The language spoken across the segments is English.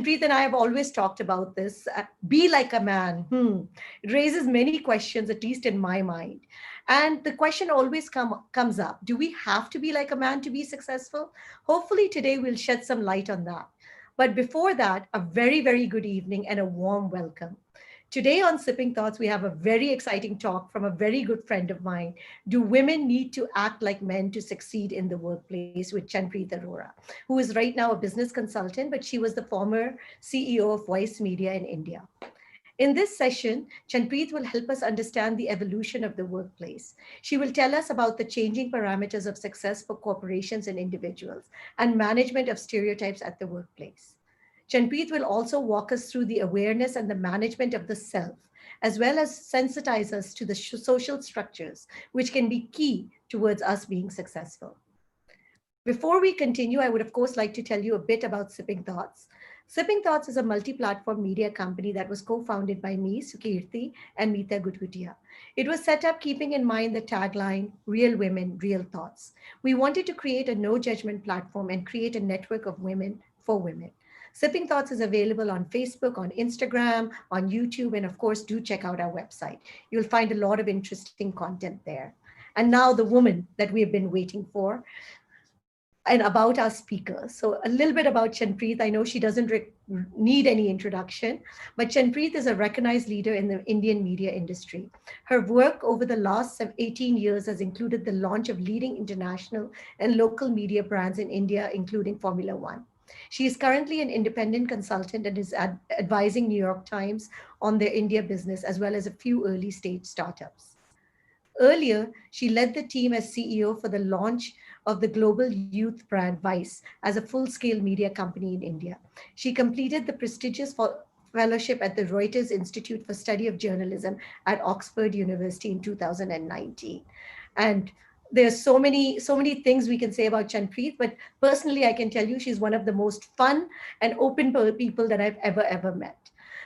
Chanpreet and I have always talked about this. Be like a man. It raises many questions, at least in my mind. And the question always comes up. Do we have to be like a man to be successful? Hopefully today we'll shed some light on that. But before that, a very, very good evening and a warm welcome. Today on Sipping Thoughts, we have a very exciting talk from a very good friend of mine. Do women need to act like men to succeed in the workplace, with Chanpreet Arora, who is right now a business consultant, but she was the former CEO of Voice Media in India. In this session, Chanpreet will help us understand the evolution of the workplace. She will tell us about the changing parameters of success for corporations and individuals and management of stereotypes at the workplace. Chanpreet will also walk us through the awareness and the management of the self, as well as sensitize us to the social structures, which can be key towards us being successful. Before we continue, I would, of course, like to tell you a bit about Sipping Thoughts. Sipping Thoughts is a multi-platform media company that was co-founded by me, Sukirti, and Meeta Gudgutia. It was set up keeping in mind the tagline, Real Women, Real Thoughts. We wanted to create a no-judgment platform and create a network of women for women. Sipping Thoughts is available on Facebook, on Instagram, on YouTube, and of course, do check out our website. You'll find a lot of interesting content there. And now the woman that we have been waiting for, and about our speaker. So a little bit about Chanpreet. I know she doesn't need any introduction, but Chanpreet is a recognized leader in the Indian media industry. Her work over the last 18 years has included the launch of leading international and local media brands in India, including Formula One. She is currently an independent consultant and is advising New York Times on their India business, as well as a few early stage startups. Earlier, she led the team as CEO for the launch of the global youth brand Vice as a full-scale media company in India. She completed the prestigious fellowship at the Reuters Institute for Study of Journalism at Oxford University in 2019. And there's so many things we can say about Chanpreet, but personally, I can tell you she's one of the most fun and open people that I've ever met.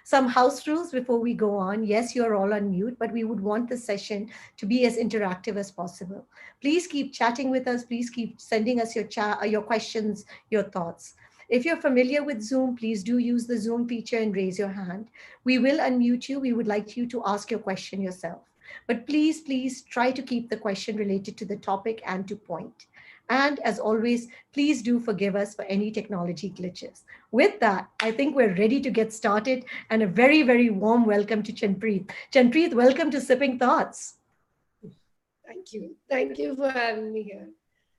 Some house rules before we go on. Yes, you're all on mute, but we would want the session to be as interactive as possible. Please keep chatting with us. Please keep sending us your questions, your thoughts. If you're familiar with Zoom, please do use the Zoom feature and raise your hand. We will unmute you. We would like you to ask your question yourself. But please try to keep the question related to the topic and to point. And as always, please do forgive us for any technology glitches. With that, I think we're ready to get started, and a very, very warm welcome to Chanpreet. Chanpreet, welcome to Sipping Thoughts. Thank you. Thank you for having me here.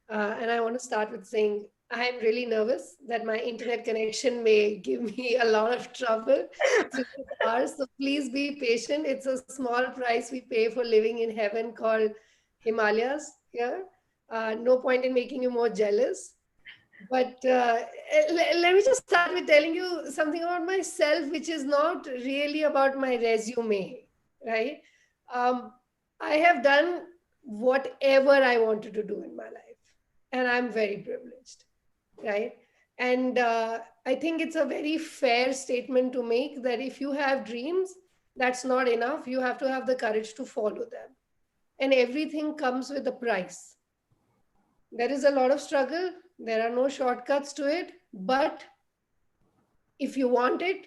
And I want to start with saying I am really nervous that my internet connection may give me a lot of trouble through this hour. So please be patient. It's a small price we pay for living in heaven called Himalayas here. No point in making you more jealous. But let me just start with telling you something about myself, which is not really about my resume, right? I have done whatever I wanted to do in my life, and I'm very privileged, right? And I think it's a very fair statement to make that if you have dreams, that's not enough. You have to have the courage to follow them. And everything comes with a price. There is a lot of struggle. There are no shortcuts to it. But if you want it,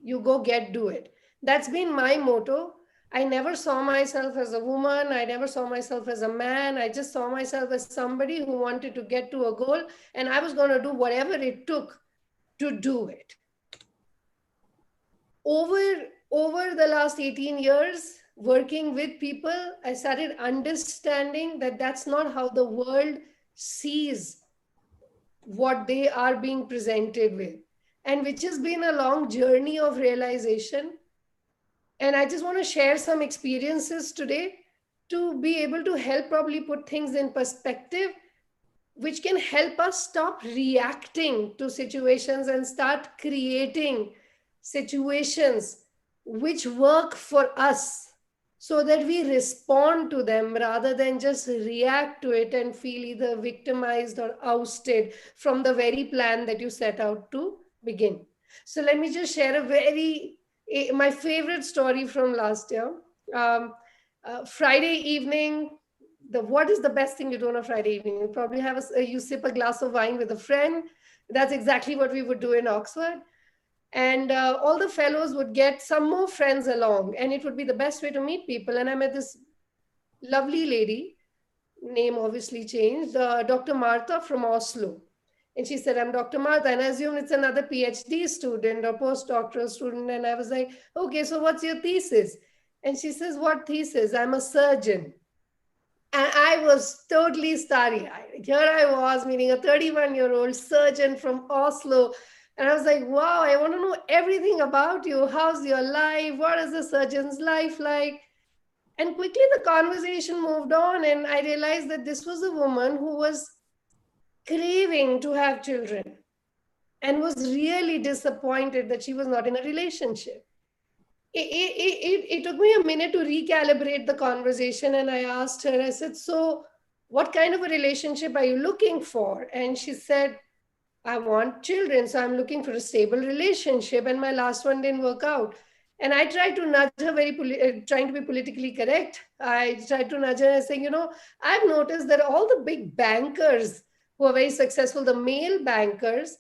you go do it. That's been my motto. I never saw myself as a woman. I never saw myself as a man. I just saw myself as somebody who wanted to get to a goal, and I was going to do whatever it took to do it. Over the last 18 years, working with people, I started understanding that that's not how the world sees what they are being presented with, and which has been a long journey of realization. And I just want to share some experiences today to be able to help probably put things in perspective, which can help us stop reacting to situations and start creating situations which work for us so that we respond to them rather than just react to it and feel either victimized or ousted from the very plan that you set out to begin. So let me just share my favorite story from last year. Friday evening, what is the best thing you do on a Friday evening? You probably you sip a glass of wine with a friend. That's exactly what we would do in Oxford. And all the fellows would get some more friends along, and it would be the best way to meet people. And I met this lovely lady, name obviously changed, Dr. Martha from Oslo. And she said, I'm Dr. Martha. And I assumed it's another PhD student or postdoctoral student. And I was like, okay, so what's your thesis? And she says, what thesis? I'm a surgeon. And I was totally starry-eyed. Here I was meeting a 31-year-old surgeon from Oslo. And I was like, wow, I want to know everything about you. How's your life? What is a surgeon's life like? And quickly the conversation moved on, and I realized that this was a woman who was craving to have children and was really disappointed that she was not in a relationship. It took me a minute to recalibrate the conversation, and I asked her, I said, so what kind of a relationship are you looking for? And she said, I want children, so I'm looking for a stable relationship, and my last one didn't work out. And I tried to nudge her, trying to be politically correct. I tried to nudge her and saying, I've noticed that all the big bankers who are very successful, the male bankers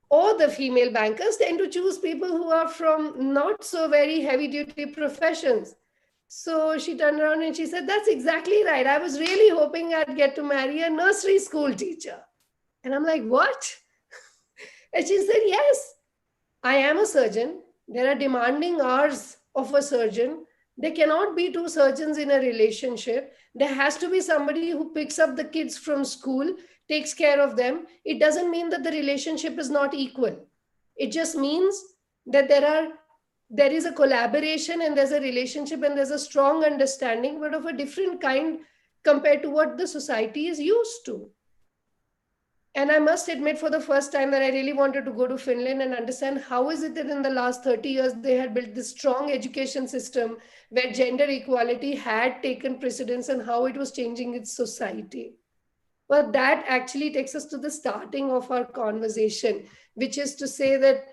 or the female bankers, tend to choose people who are from not so very heavy duty professions. So she turned around and she said, that's exactly right. I was really hoping I'd get to marry a nursery school teacher. And I'm like, what? And she said, yes, I am a surgeon. There are demanding hours of a surgeon. There cannot be two surgeons in a relationship. There has to be somebody who picks up the kids from school, takes care of them. It doesn't mean that the relationship is not equal. It just means that there is a collaboration and there's a relationship and there's a strong understanding, but of a different kind compared to what the society is used to. And I must admit, for the first time, that I really wanted to go to Finland and understand how is it that in the last 30 years they had built this strong education system where gender equality had taken precedence and how it was changing its society. Well, that actually takes us to the starting of our conversation, which is to say that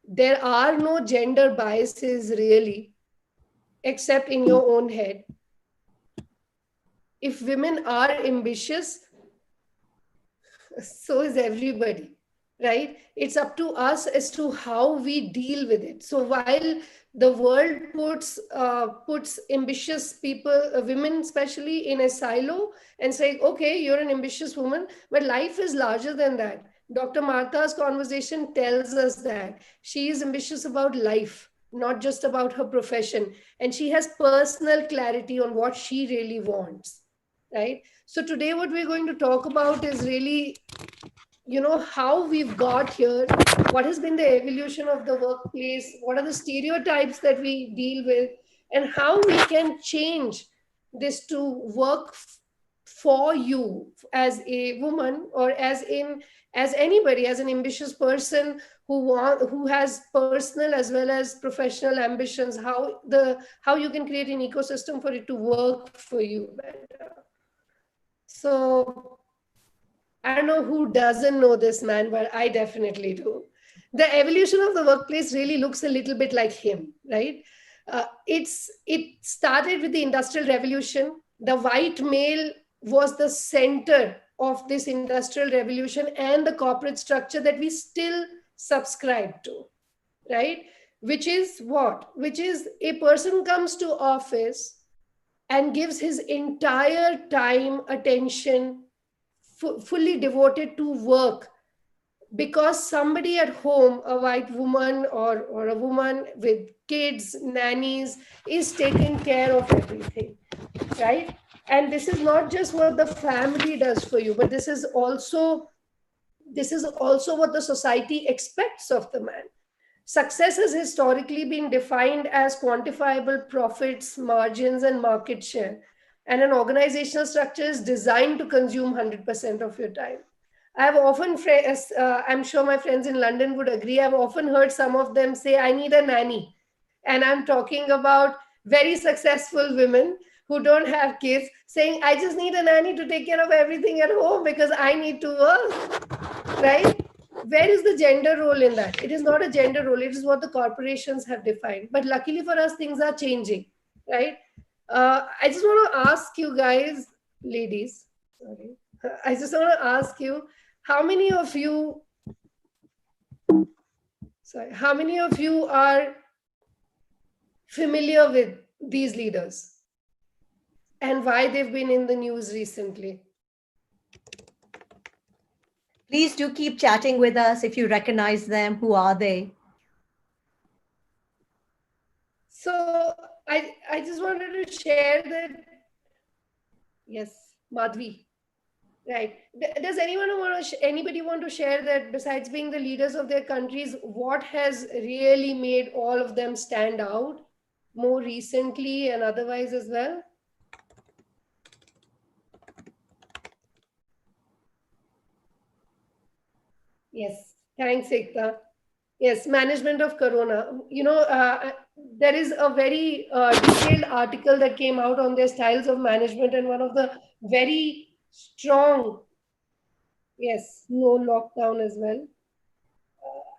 there are no gender biases really, except in your own head. If women are ambitious, so is everybody, right? It's up to us as to how we deal with it. So while the world puts ambitious people, women especially, in a silo and say, okay, you're an ambitious woman, but life is larger than that. Dr. Martha's conversation tells us that she is ambitious about life, not just about her profession, and she has personal clarity on what she really wants, right? So today what we're going to talk about is really, how we've got here, what has been the evolution of the workplace, what are the stereotypes that we deal with, and how we can change this to work for you as a woman, or as anybody, as an ambitious person who has personal as well as professional ambitions, how you can create an ecosystem for it to work for you better. So I don't know who doesn't know this man, but I definitely do. The evolution of the workplace really looks a little bit like him, right? It started with the Industrial Revolution. The white male was the center of this Industrial Revolution and the corporate structure that we still subscribe to, right? Which is what? Which is a person comes to office and gives his entire time, attention, fully devoted to work, because somebody at home, a white woman or a woman with kids, nannies, is taking care of everything, right? And this is not just what the family does for you, but this is also what the society expects of the man. Success has historically been defined as quantifiable profits, margins, and market share. And an organizational structure is designed to consume 100% of your time. I've often, I'm sure my friends in London would agree, I've often heard some of them say, I need a nanny. And I'm talking about very successful women who don't have kids saying, I just need a nanny to take care of everything at home because I need to work, right? Where is the gender role in that? It is not a gender role. It is what the corporations have defined. But luckily for us, things are changing, right? I just want to ask you guys, ladies, sorry, I just want to ask you, how many of you So how many of you are familiar with these leaders and why they've been in the news recently? Please do keep chatting with us if you recognize them. Who are they? So I just wanted to share that. Yes, Madhvi. Right. Does anyone anybody want to share that besides being the leaders of their countries, what has really made all of them stand out more recently and otherwise as well? Yes. Thanks, Ekta. Yes, management of Corona. There is a very detailed article that came out on their styles of management, and one of the very strong, yes, no lockdown as well.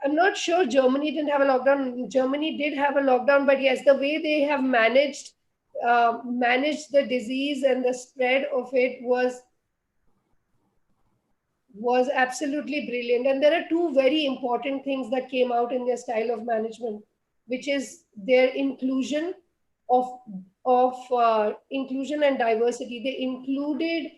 I'm not sure Germany didn't have a lockdown. Germany did have a lockdown, but yes, the way they have managed the disease and the spread of it was absolutely brilliant. And there are two very important things that came out in their style of management, which is their inclusion of inclusion and diversity. They included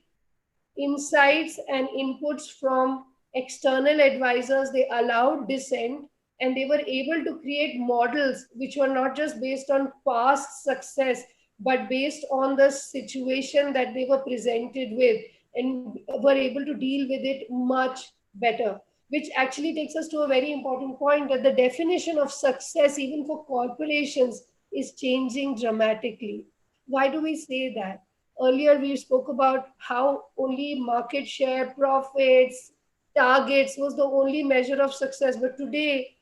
insights and inputs from external advisors. They allowed dissent, and they were able to create models which were not just based on past success, but based on the situation that they were presented with, and were able to deal with it much better. Which actually takes us to a very important point, that the definition of success, even for corporations, is changing dramatically. Why do we say that? Earlier, we spoke about how only market share, profits, targets was the only measure of success. But today,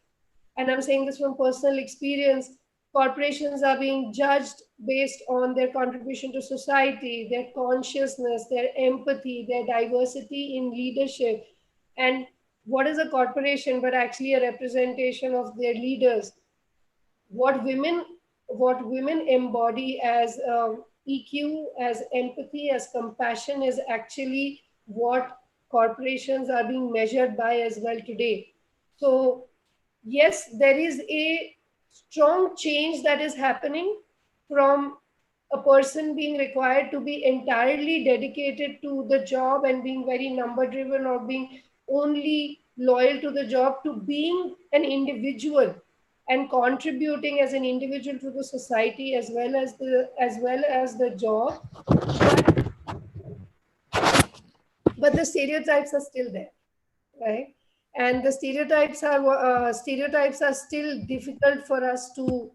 and I'm saying this from personal experience, corporations are being judged based on their contribution to society, their consciousness, their empathy, their diversity in leadership. And what is a corporation but actually a representation of their leaders? what women what women embody as EQ, as empathy, as compassion is actually what corporations are being measured by as well today. So yes, there is a strong change that is happening from a person being required to be entirely dedicated to the job and being very number driven, or being only loyal to the job, to being an individual and contributing as an individual to the society as well as the job. But the stereotypes are still there, right? And the stereotypes are still difficult for us to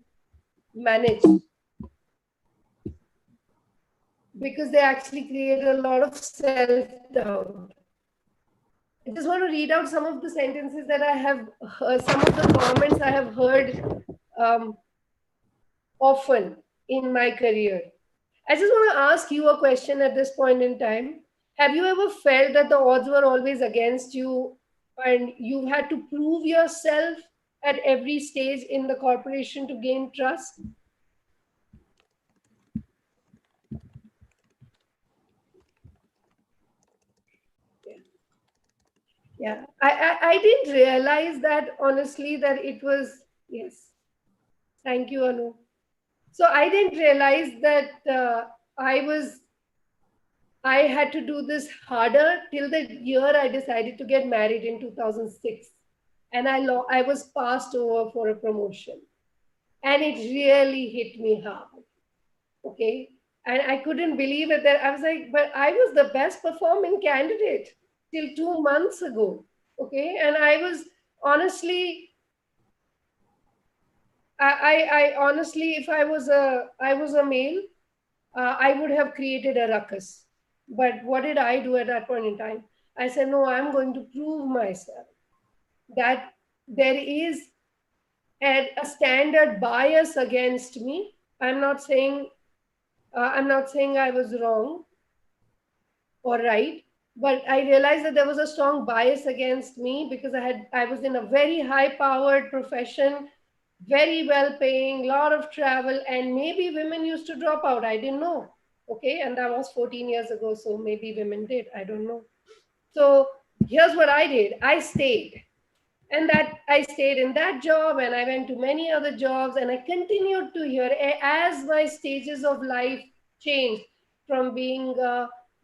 manage, because they actually create a lot of self-doubt. I just want to read out some of the sentences that I have heard, some of the comments I have heard often in my career. I just want to ask you a question at this point in time. Have you ever felt that the odds were always against you and you had to prove yourself at every stage in the corporation to gain trust? Yeah, I didn't realize that, honestly, that it was, yes. Thank you, Anu. So I didn't realize that I had to do this harder till the year I decided to get married in 2006. And I was passed over for a promotion. And it really hit me hard. Okay. And I couldn't believe it. That I was like, but I was the best performing candidate till 2 months ago. Okay. And I was honestly, I honestly, if I was a male, I would have created a ruckus. But what did I do at that point in time? I said, no, I'm going to prove myself that there is a standard bias against me. I'm not saying I was wrong or right, but I realized that there was a strong bias against me because I was in a very high powered profession, very well paying, lot of travel, and maybe women used to drop out. I didn't know. Okay, and that was 14 years ago, so maybe women did. I don't know. So here's what I did. I stayed. And that I stayed in that job and I went to many other jobs and I continued to hear as my stages of life changed from being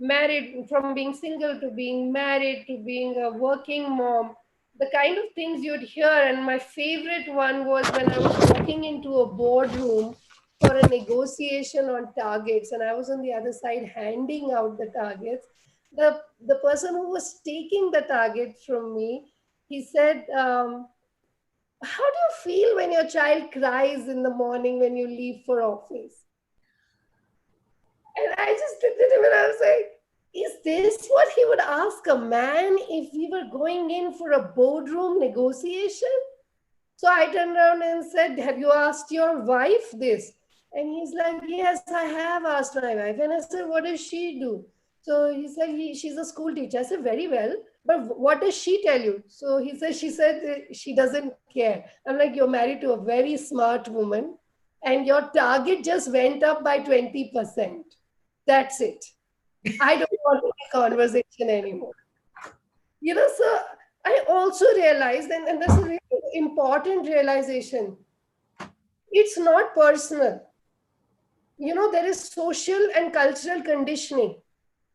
married, from being single to being married to being a working mom, the kind of things you'd hear. And my favorite one was when I was walking into a boardroom for a negotiation on targets and I was on the other side handing out the targets. The person who was taking the target from me, he said, how do you feel when your child cries in the morning when you leave for office? And I just looked at him and I was like, is this what he would ask a man if we were going in for a boardroom negotiation? So I turned around and said, have you asked your wife this? And he's like, yes, I have asked my wife. And I said, what does she do? So he said, she's a school teacher. I said, very well. But what does she tell you? So he said, she said she doesn't care. I'm like, you're married to a very smart woman and your target just went up by 20%. That's it. I don't want any conversation anymore. So I also realized, and this is a really important realization, it's not personal. There is social and cultural conditioning.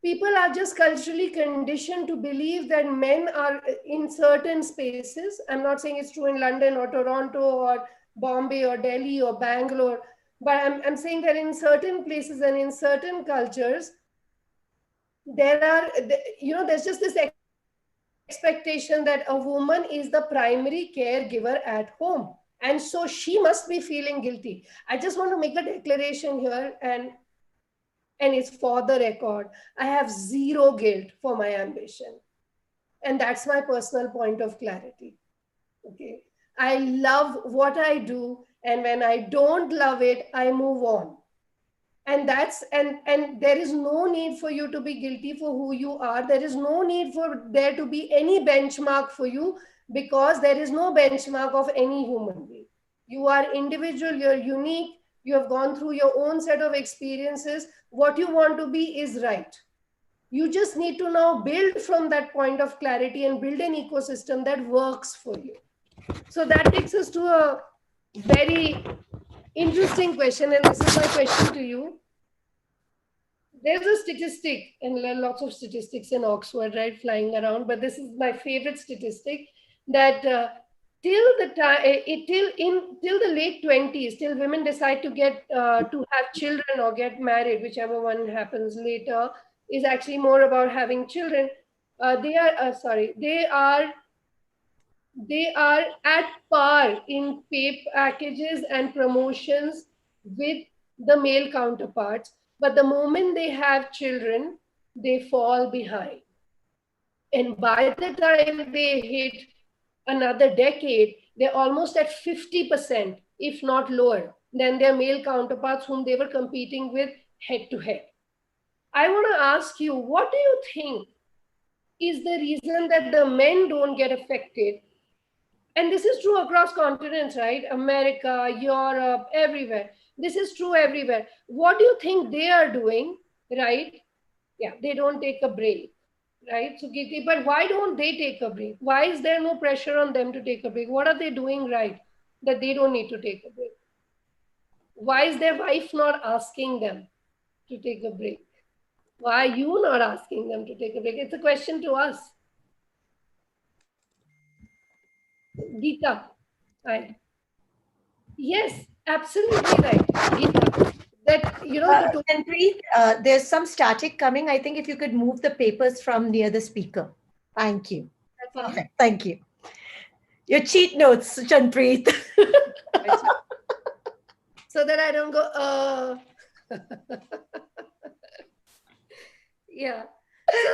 People are just culturally conditioned to believe that men are in certain spaces. I'm not saying it's true in London or Toronto or Bombay or Delhi or Bangalore, but I'm saying that in certain places and in certain cultures, there's just this expectation that a woman is the primary caregiver at home. And so she must be feeling guilty. I just want to make a declaration here, and it's for the record. I have zero guilt for my ambition. And that's my personal point of clarity. Okay. I love what I do. And when I don't love it, I move on. And there is no need for you to be guilty for who you are. There is no need for there to be any benchmark for you, because there is no benchmark of any human being. You are individual, you're unique, you have gone through your own set of experiences. What you want to be is right. You just need to now build from that point of clarity and build an ecosystem that works for you. So that takes us to a very interesting question, and this is my question to you. There's a statistic, and lots of statistics in Oxford, right, flying around, but this is my favorite statistic, that till the late 20s, till women decide to get to have children or get married, whichever one happens later, is actually more about having children. They are at par in pay packages and promotions with the male counterparts. But the moment they have children, they fall behind. And by the time they hit another decade, they're almost at 50%, if not lower, than their male counterparts whom they were competing with head to head. I want to ask you, what do you think is the reason that the men don't get affected? And this is true across continents, right? America, Europe, everywhere. This is true everywhere. What do you think they are doing, right? Yeah, they don't take a break, right? So, Kirti, but why don't they take a break? Why is there no pressure on them to take a break? What are they doing right that they don't need to take a break? Why is their wife not asking them to take a break? Why are you not asking them to take a break? It's a question to us. Geeta, hi. Yes, absolutely right, Geeta. That, Tanpreet, there's some static coming. I think if you could move the papers from near the speaker. Thank you. Perfect. Thank you. Your cheat notes, Chanpreet. So that I don't go, yeah. So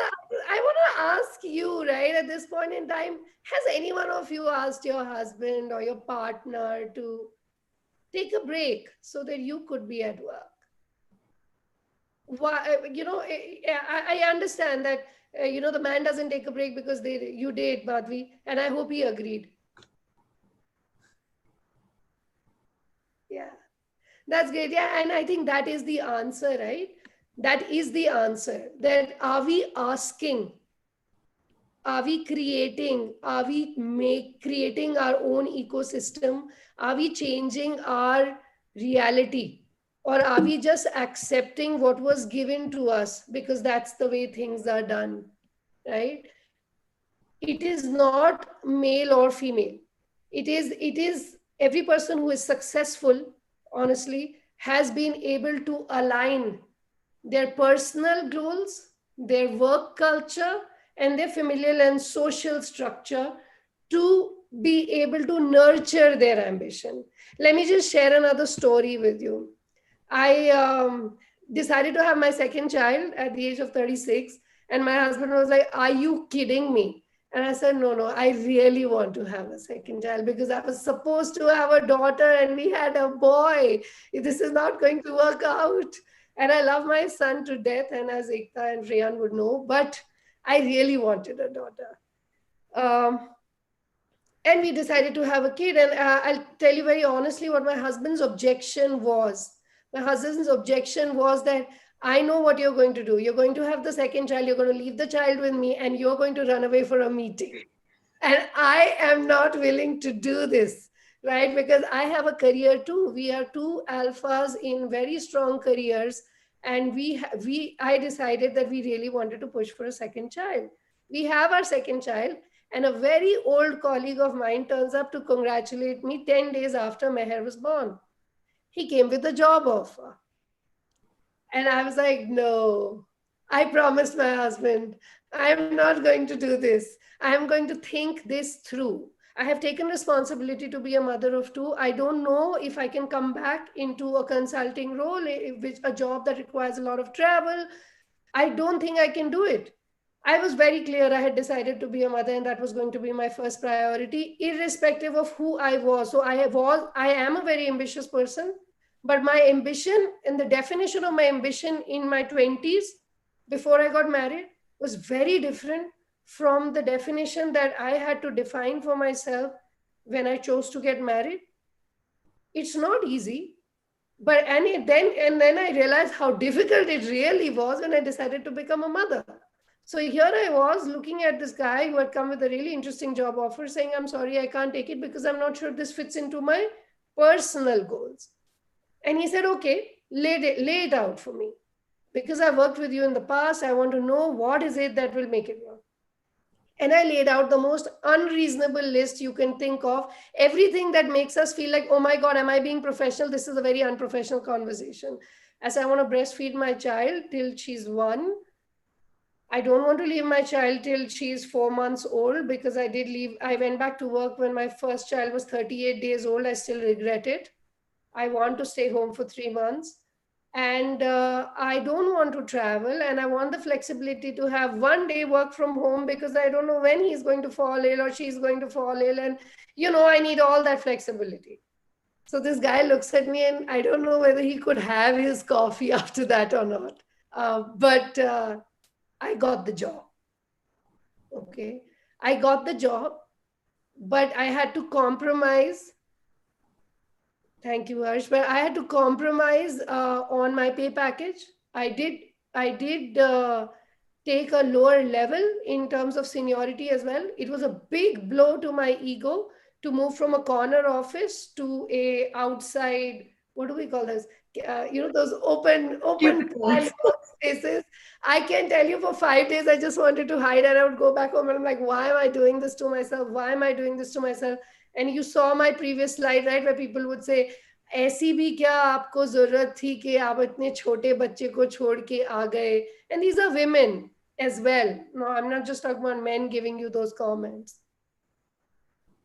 I want to ask you, right, at this point in time, has any one of you asked your husband or your partner to take a break so that you could be at work? Why, I understand that, the man doesn't take a break because you did, Madhvi, and I hope he agreed. Yeah, that's great. Yeah, and I think that is the answer, right? That is the answer. That are we asking Are we creating? Are we creating our own ecosystem? Are we changing our reality? Or are we just accepting what was given to us because that's the way things are done, right? It is not male or female. It is every person who is successful, honestly, has been able to align their personal goals, their work culture, and their familial and social structure to be able to nurture their ambition. Let me just share another story with you. I decided to have my second child at the age of 36, and my husband was like, "Are you kidding me?" And I said, "No, no, I really want to have a second child because I was supposed to have a daughter and we had a boy. This is not going to work out." And I love my son to death, and as Ekta and Rayan would know, but I really wanted a daughter. Um, and we decided to have a kid. And I'll tell you very honestly what my husband's objection was. My husband's objection was that I know what you're going to do. You're going to have the second child, you're going to leave the child with me, and you're going to run away for a meeting. And I am not willing to do this, right? Because I have a career too. We are two alphas in very strong careers. And I decided that we really wanted to push for a second child. We have our second child, and a very old colleague of mine turns up to congratulate me 10 days after Meher was born. He came with a job offer. And I was like, no, I promised my husband, I'm not going to do this. I am going to think this through. I have taken responsibility to be a mother of two. I don't know if I can come back into a consulting role, which a job that requires a lot of travel. I don't think I can do it. I was very clear I had decided to be a mother and that was going to be my first priority, irrespective of who I was. So I am a very ambitious person, but my ambition and the definition of my ambition in my 20s before I got married was very different from the definition that I had to define for myself when I chose to get married. It's not easy, but then I realized how difficult it really was when I decided to become a mother. So here I was looking at this guy who had come with a really interesting job offer, saying, "I'm sorry, I can't take it because I'm not sure this fits into my personal goals." And he said, "Okay, lay it out for me. Because I've worked with you in the past, I want to know what is it that will make it work." And I laid out the most unreasonable list you can think of. Everything that makes us feel like, oh my God, am I being professional? This is a very unprofessional conversation. As I want to breastfeed my child till she's 1. I don't want to leave my child till she's 4 months old because I did leave. I went back to work when my first child was 38 days old. I still regret it. I want to stay home for 3 months. And I don't want to travel. And I want the flexibility to have one day work from home because I don't know when he's going to fall ill or she's going to fall ill. And, I need all that flexibility. So this guy looks at me and I don't know whether he could have his coffee after that or not. But I got the job. Okay. I got the job, but I had to compromise. Thank you, Harsh. But I had to compromise on my pay package. I did take a lower level in terms of seniority as well. It was a big blow to my ego to move from a corner office to a outside, what do we call this? Those open plan Cubicles. workspaces. I can tell you for 5 days, I just wanted to hide and I would go back home and I'm like, why am I doing this to myself? Why am I doing this to myself? And you saw my previous slide, right, where people would say, ऐसी भी क्या आपको जरूरत थी कि आप इतने छोटे बच्चे को छोड़ के आ गए? And these are women as well. No, I'm not just talking about men giving you those comments.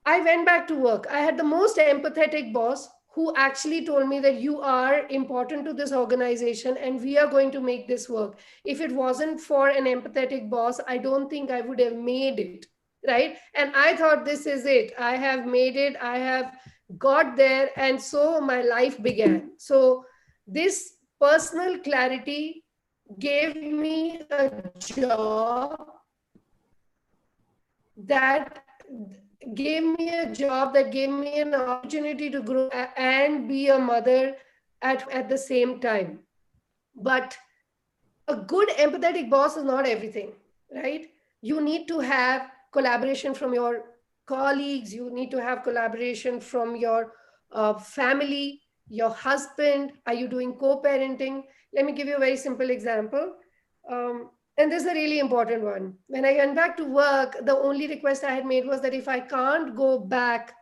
I went back to work. I had the most empathetic boss who actually told me that you are important to this organization and we are going to make this work. If it wasn't for an empathetic boss, I don't think I would have made it, right? And I thought, this is it. I have made it. I have got there. And so my life began. So this personal clarity gave me a job that that gave me an opportunity to grow and be a mother at the same time. But a good empathetic boss is not everything, right? You need to have collaboration from your colleagues. You need to have collaboration from your family, your husband. Are you doing co-parenting? Let me give you a very simple example. And this is a really important one. When I went back to work, the only request I had made was that if I can't go back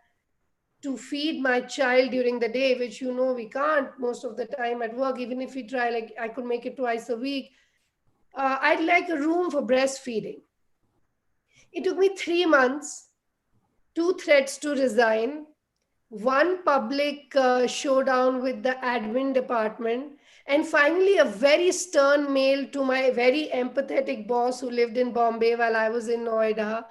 to feed my child during the day, which we can't most of the time at work, even if we try, like I could make it twice a week, I'd like a room for breastfeeding. It took me 3 months, two threats to resign, one public showdown with the admin department, and finally a very stern mail to my very empathetic boss who lived in Bombay while I was in Noida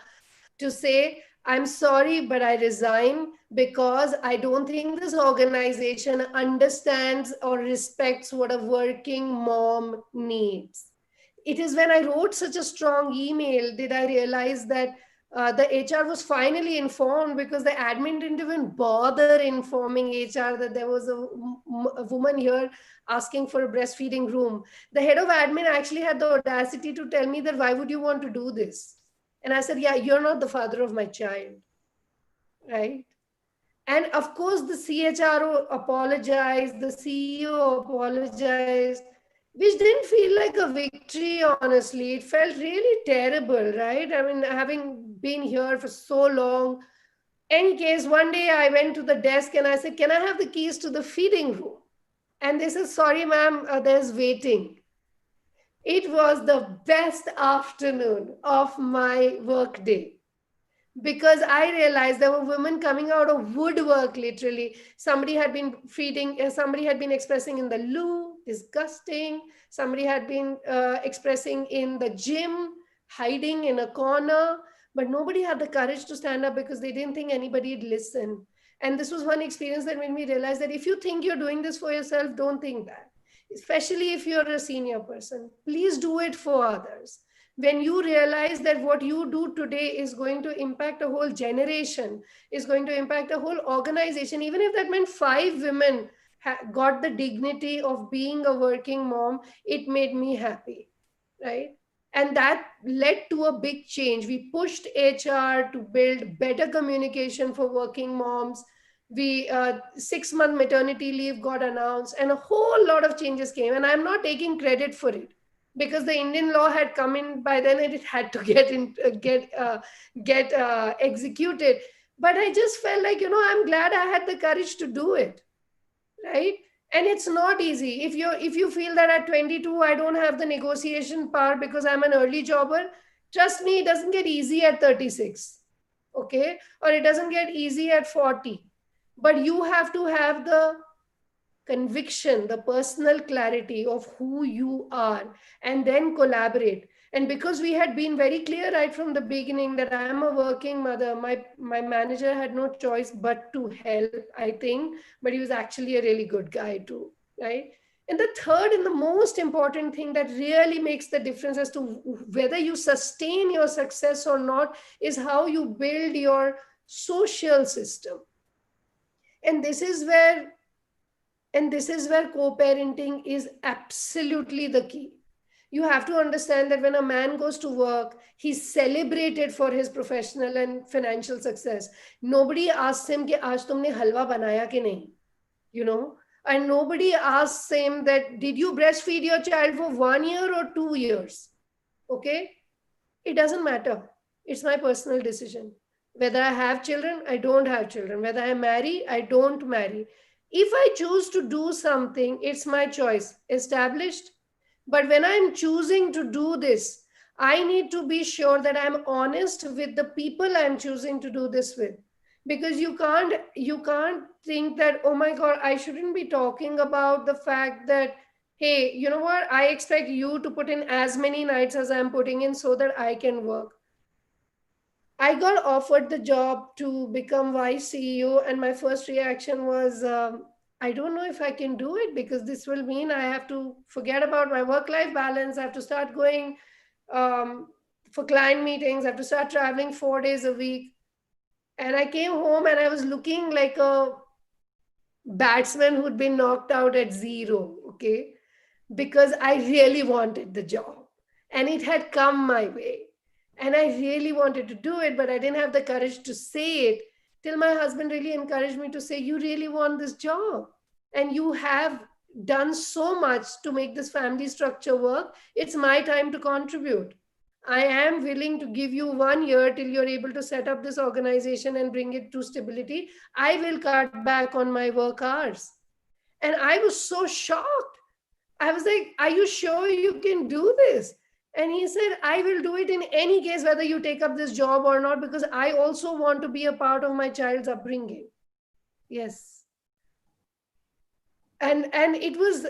to say, I'm sorry, but I resign because I don't think this organization understands or respects what a working mom needs. It is when I wrote such a strong email did I realize that the HR was finally informed, because the admin didn't even bother informing HR that there was a woman here asking for a breastfeeding room. The head of admin actually had the audacity to tell me that, why would you want to do this? And I said, yeah, you're not the father of my child, right? And of course, the CHRO apologized, the CEO apologized, which didn't feel like a victory, honestly. It felt really terrible, right? I mean, having been here for so long. Any case, one day I went to the desk and I said, can I have the keys to the feeding room? And they said, sorry, ma'am, there's waiting. It was the best afternoon of my work day, because I realized there were women coming out of woodwork, literally. Somebody had been feeding, somebody had been expressing in the loo, disgusting. Somebody had been expressing in the gym, hiding in a corner. But nobody had the courage to stand up because they didn't think anybody would listen. And this was one experience that made me realize that if you think you're doing this for yourself, don't think that. Especially if you're a senior person, please do it for others. When you realize that what you do today is going to impact a whole generation, is going to impact a whole organization, even if that meant 5 women got the dignity of being a working mom, it made me happy, right? And that led to a big change. We pushed HR to build better communication for working moms. We 6-month maternity leave got announced, and a whole lot of changes came. And I'm not taking credit for it, because the Indian law had come in by then and it had to get executed. But I just felt like, I'm glad I had the courage to do it, right? And it's not easy. If you feel that at 22 I don't have the negotiation power because I'm an early jobber, trust me, it doesn't get easy at 36, okay? Or it doesn't get easy at 40. But you have to have the conviction, the personal clarity of who you are, and then collaborate. And because we had been very clear right from the beginning that I am a working mother, my manager had no choice but to help, I think. But he was actually a really good guy too, right? And the third and the most important thing that really makes the difference as to whether you sustain your success or not is how you build your social system. And this is where co-parenting is absolutely the key. You have to understand that when a man goes to work, he's celebrated for his professional and financial success. Nobody asks him कि आज तुमने हलवा बनाया कि नहीं, you know, and nobody asks him that did you breastfeed your child for 1 year or 2 years. Okay, it doesn't matter. It's my personal decision. Whether I have children, I don't have children. Whether I marry, I don't marry. If I choose to do something, it's my choice, established. But when I'm choosing to do this, I need to be sure that I'm honest with the people I'm choosing to do this with. Because you can't think that, oh my God, I shouldn't be talking about the fact that, hey, you know what, I expect you to put in as many nights as I'm putting in so that I can work. I got offered the job to become vice CEO, and my first reaction was, I don't know if I can do it, because this will mean I have to forget about my work-life balance. I have to start going um, for client meetings. I have to start traveling 4 days a week. And I came home and I was looking like a batsman who'd been knocked out at zero, okay? Because I really wanted the job and it had come my way. And I really wanted to do it, but I didn't have the courage to say it, till my husband really encouraged me to say, you really want this job, and you have done so much to make this family structure work. It's my time to contribute. I am willing to give you 1 year till you're able to set up this organization and bring it to stability. I will cut back on my work hours. And I was so shocked. I was like, are you sure you can do this? And he said, I will do it in any case, whether you take up this job or not, because I also want to be a part of my child's upbringing. Yes. And it was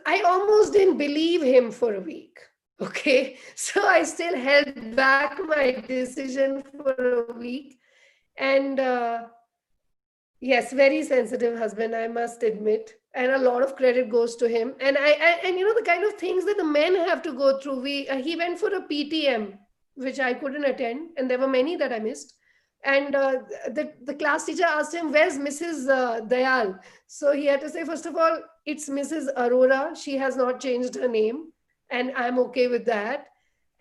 I almost didn't believe him for a week. Okay. So I still held back my decision for a week. And yes, very sensitive husband, I must admit. And a lot of credit goes to him. And and the kind of things that the men have to go through. He went for a PTM, which I couldn't attend, and there were many that I missed. And the class teacher asked him, "Where's Mrs. Dayal?" So he had to say, first of all, it's Mrs. Arora. She has not changed her name, and I'm okay with that.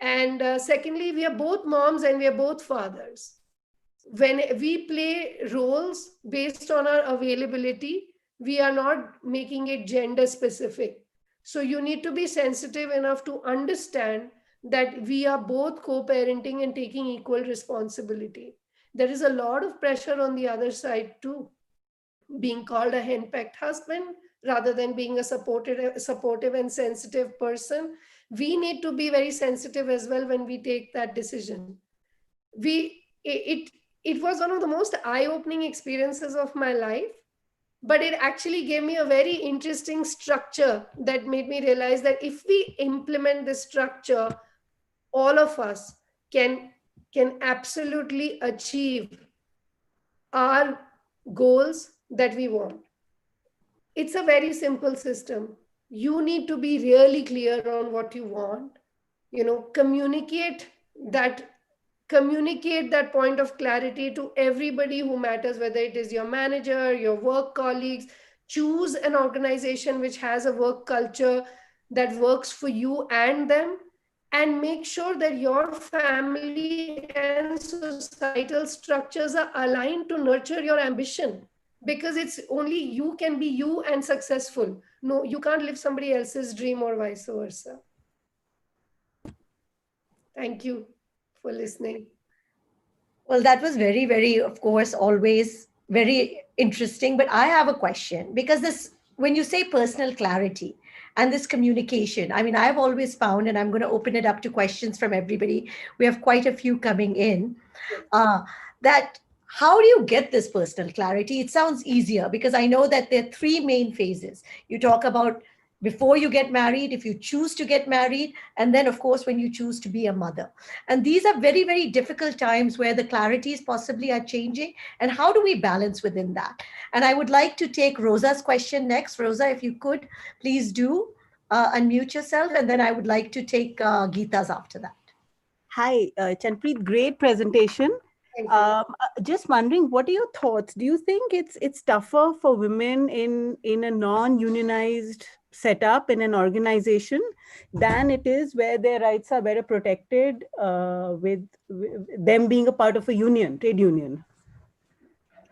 And secondly, we are both moms and we are both fathers. When we play roles based on our availability, we are not making it gender specific. So you need to be sensitive enough to understand that we are both co-parenting and taking equal responsibility. There is a lot of pressure on the other side too, being called a henpecked husband rather than being a supportive and sensitive person. We need to be very sensitive as well when we take that decision. It was one of the most eye-opening experiences of my life, but it actually gave me a very interesting structure that made me realize that if we implement this structure, all of us can absolutely achieve our goals that we want. It's a very simple system. You need to be really clear on what you want. Communicate that point of clarity to everybody who matters, whether it is your manager, your work colleagues. Choose an organization which has a work culture that works for you and them, and make sure that your family and societal structures are aligned to nurture your ambition, because it's only you can be you and successful. No, you can't live somebody else's dream or vice versa. Thank you for listening. Well, that was very, very, of course, always very interesting. But I have a question, because this, when you say personal clarity and this communication, I mean, I've always found, and I'm going to open it up to questions from everybody. We have quite a few coming in. That how do you get this personal clarity? It sounds easier because I know that there are three main phases. You talk about before you get married, if you choose to get married, and then, of course, when you choose to be a mother. And these are very, very difficult times where the clarities possibly are changing. And how do we balance within that? And I would like to take Rosa's question next. Rosa, if you could, please do unmute yourself. And then I would like to take Geeta's after that. Hi, Chanpreet, great presentation. Just wondering, what are your thoughts? Do you think it's tougher for women in a non-unionized setup in an organization than it is where their rights are better protected with them being a part of a union, trade union?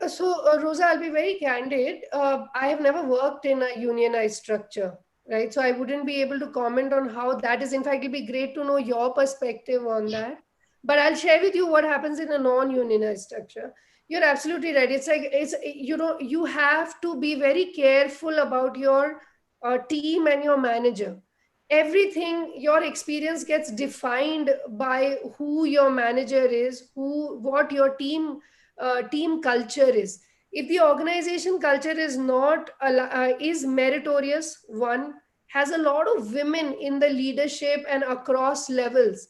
So, Rosa, I'll be very candid. I have never worked in a unionized structure, right? So I wouldn't be able to comment on how that is. In fact, it'd be great to know your perspective on that. But I'll share with you what happens in a non-unionized structure. You're absolutely right. It's like, you have to be very careful about your team and your manager. Everything, your experience gets defined by who your manager is, what your team culture is. If the organization culture is not is meritorious, one has a lot of women in the leadership and across levels,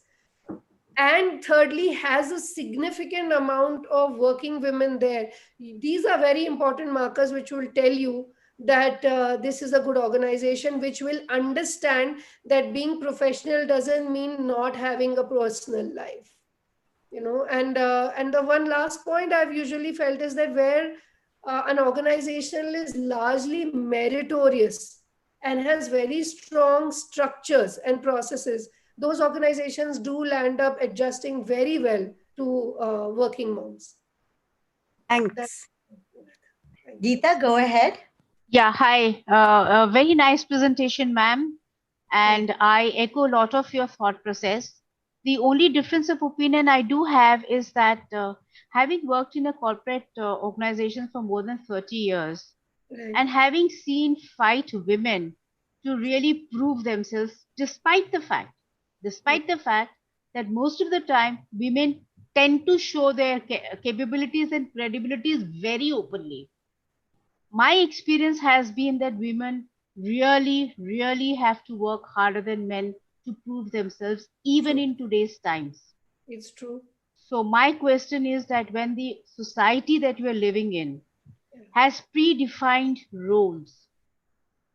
and thirdly has a significant amount of working women there, these are very important markers which will tell you that this is a good organization, which will understand that being professional doesn't mean not having a personal life. And the one last point I've usually felt is that where an organization is largely meritorious and has very strong structures and processes, those organizations do land up adjusting very well to working moms. Thanks. Geeta, go ahead. Yeah, hi. A very nice presentation, ma'am. And I echo a lot of your thought process. The only difference of opinion I do have is that having worked in a corporate organization for more than 30 years Right. and having seen fight women to really prove themselves, despite the fact that most of the time women tend to show their capabilities and credibilities very openly. My experience has been that women really have to work harder than men to prove themselves, even in today's times. It's true. So, my question is that when the society that we are living in has predefined roles,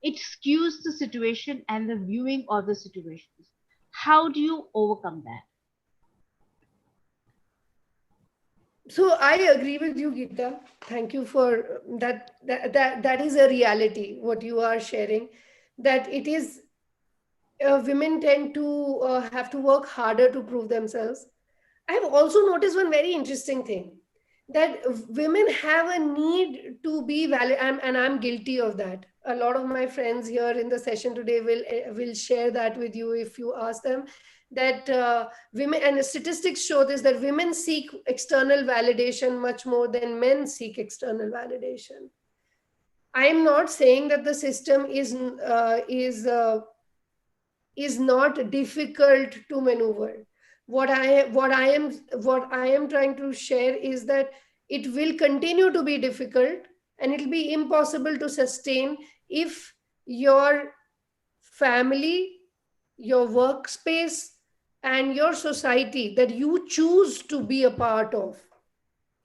it skews the situation and the viewing of the situations. How do you overcome that? So I agree with you, Geeta. Thank you for that. That is a reality, what you are sharing, that it is women tend to have to work harder to prove themselves. I have also noticed one very interesting thing, that women have a need to be valid, and I'm guilty of that. A lot of my friends here in the session today will share that with you if you ask them, that women, and the statistics show this, that women seek external validation much more than men seek external validation. I am not saying that the system is not difficult to maneuver. What I am trying to share is that it will continue to be difficult, and it will be impossible to sustain if your family, your workspace, and your society that you choose to be a part of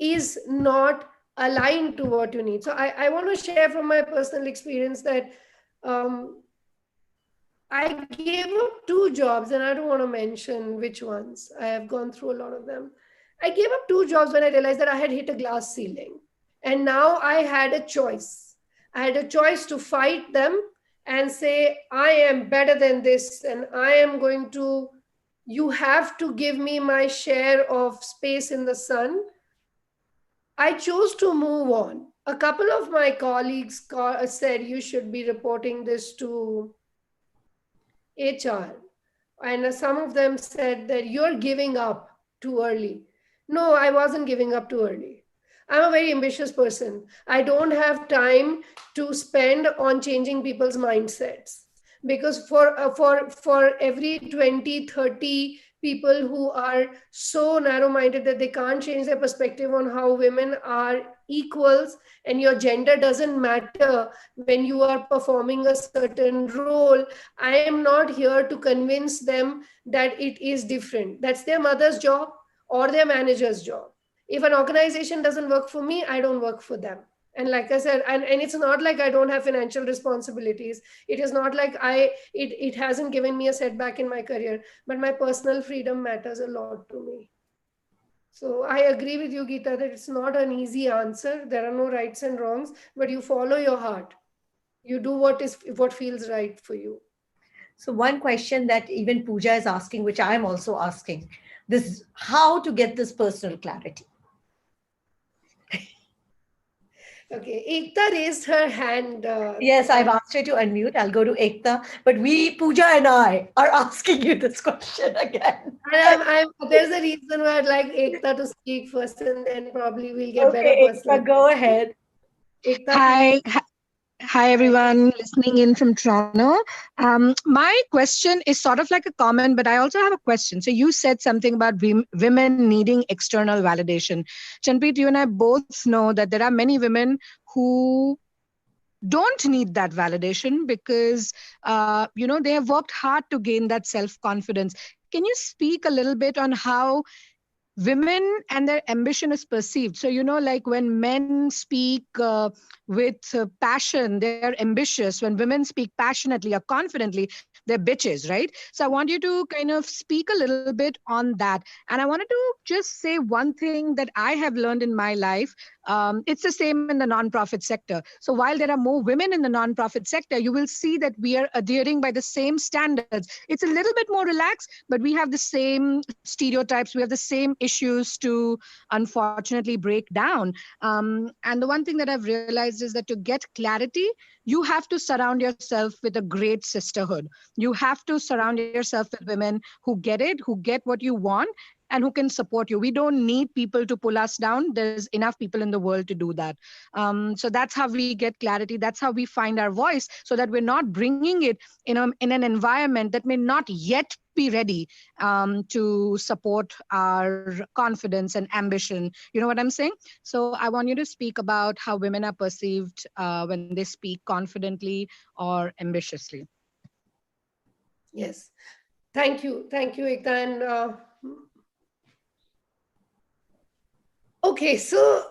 is not aligned to what you need. So I want to share from my personal experience that I gave up 2 jobs, and I don't want to mention which ones. I have gone through a lot of them. I gave up 2 jobs when I realized that I had hit a glass ceiling. And now I had a choice. I had a choice to fight them and say, I am better than this, and I am going to, you have to give me my share of space in the sun. I chose to move on. A couple of my colleagues said, you should be reporting this to HR. And some of them said that you're giving up too early. No, I wasn't giving up too early. I'm a very ambitious person. I don't have time to spend on changing people's mindsets, because for every 20, 30 people who are so narrow-minded that they can't change their perspective on how women are equals and your gender doesn't matter when you are performing a certain role, I am not here to convince them that it is different. That's their mother's job or their manager's job. If an organization doesn't work for me, I don't work for them. And like I said, and it's not like I don't have financial responsibilities. It is not like it hasn't given me a setback in my career, but my personal freedom matters a lot to me. So I agree with you, Geeta, that it's not an easy answer. There are no rights and wrongs, but you follow your heart. You do what feels right for you. So one question that even Pooja is asking, which I'm also asking, this how to get this personal clarity. Okay, Ekta raised her hand. Yes, I've asked her to unmute. I'll go to Ekta, but Pooja and I are asking you this question again. And there's a reason why I'd like Ekta to speak first, and then probably we'll get better Okay, personal. Ekta, go ahead. Ekta, Hi, everyone listening in from Toronto. My question is sort of like a comment, but I also have a question. So you said something about women needing external validation. Chanpreet, you and I both know that there are many women who don't need that validation because, they have worked hard to gain that self-confidence. Can you speak a little bit on how women and their ambition is perceived? So, like when men speak with passion, they're ambitious. When women speak passionately or confidently, they're bitches, right? So I want you to kind of speak a little bit on that. And I wanted to just say one thing that I have learned in my life. It's the same in the nonprofit sector. So while there are more women in the nonprofit sector, you will see that we are adhering by the same standards. It's a little bit more relaxed, but we have the same stereotypes. We have the same issues to unfortunately break down. And the one thing that I've realized is that to get clarity, you have to surround yourself with a great sisterhood. You have to surround yourself with women who get it, who get what you want, and who can support you. We don't need people to pull us down. There's enough people in the world to do that. So that's how we get clarity. That's how we find our voice, so that we're not bringing it in an environment that may not yet be ready to support our confidence and ambition. You know what I'm saying? So I want you to speak about how women are perceived when they speak confidently or ambitiously. Yes. Thank you. Thank you, Ekta. And okay, so